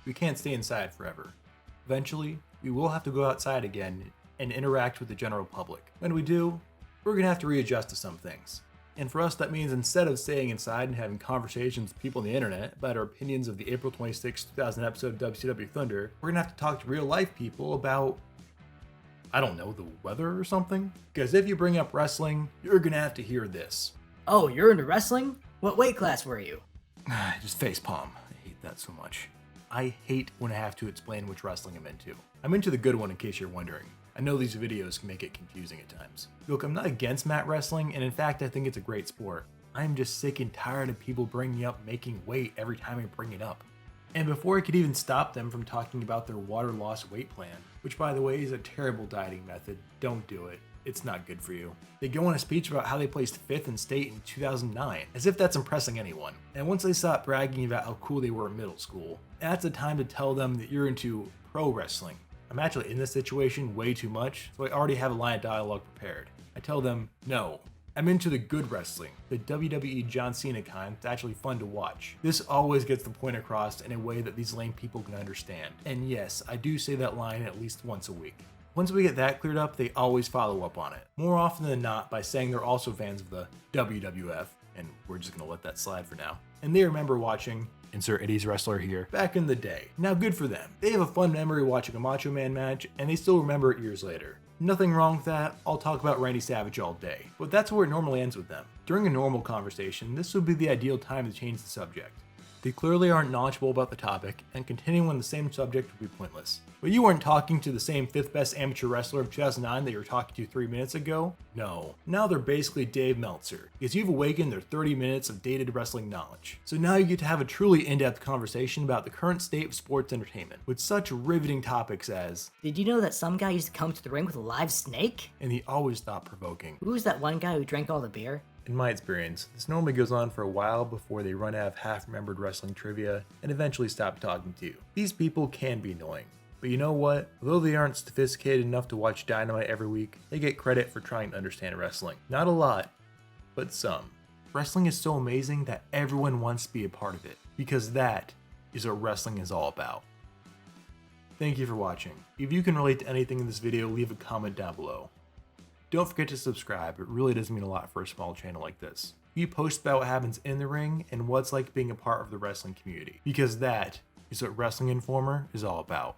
we can't stay inside forever. Eventually, we will have to go outside again and interact with the general public. When we do, we're gonna have to readjust to some things. And for us, that means instead of staying inside and having conversations with people on the internet about our opinions of the April 26, 2000 episode of WCW Thunder, we're gonna have to talk to real life people about, I don't know, the weather or something? Because if you bring up wrestling, you're gonna have to hear this. Oh, you're into wrestling? What weight class were you? Just facepalm. I hate that so much. I hate when I have to explain which wrestling I'm into. I'm into the good one in case you're wondering. I know these videos can make it confusing at times. Look, I'm not against mat wrestling, and in fact I think it's a great sport. I'm just sick and tired of people bringing up making weight every time I bring it up. And before I could even stop them from talking about their water loss weight plan, which by the way is a terrible dieting method, don't do it. It's not good for you. They go on a speech about how they placed 5th in state in 2009, as if that's impressing anyone. And once they stop bragging about how cool they were in middle school, that's the time to tell them that you're into pro wrestling. I'm actually in this situation way too much, so I already have a line of dialogue prepared. I tell them, no, I'm into the good wrestling, the WWE John Cena kind that's actually fun to watch. This always gets the point across in a way that these lame people can understand. And yes, I do say that line at least once a week. Once we get that cleared up, they always follow up on it. More often than not by saying they're also fans of the WWF, and we're just gonna let that slide for now. And they remember watching, insert 80s wrestler here, back in the day. Now good for them. They have a fun memory watching a Macho Man match, and they still remember it years later. Nothing wrong with that, I'll talk about Randy Savage all day. But that's where it normally ends with them. During a normal conversation, this would be the ideal time to change the subject. They clearly aren't knowledgeable about the topic, and continuing on the same subject would be pointless. But you weren't talking to the same 5th best amateur wrestler of 2009 that you were talking to 3 minutes ago? No. Now they're basically Dave Meltzer, because you've awakened their 30 minutes of dated wrestling knowledge. So now you get to have a truly in-depth conversation about the current state of sports entertainment, with such riveting topics as, Did you know that some guy used to come to the ring with a live snake? and the always thought-provoking. Who was that one guy who drank all the beer? In my experience, this normally goes on for a while before they run out of half-remembered wrestling trivia and eventually stop talking to you. These people can be annoying. But you know what? Although they aren't sophisticated enough to watch Dynamite every week, they get credit for trying to understand wrestling. Not a lot, but some. Wrestling is so amazing that everyone wants to be a part of it, because that is what wrestling is all about. Thank you for watching. If you can relate to anything in this video, leave a comment down below. Don't forget to subscribe, it really does mean a lot for a small channel like this. We post about what happens in the ring and what's like being a part of the wrestling community, because that is what Wrestling Informer is all about.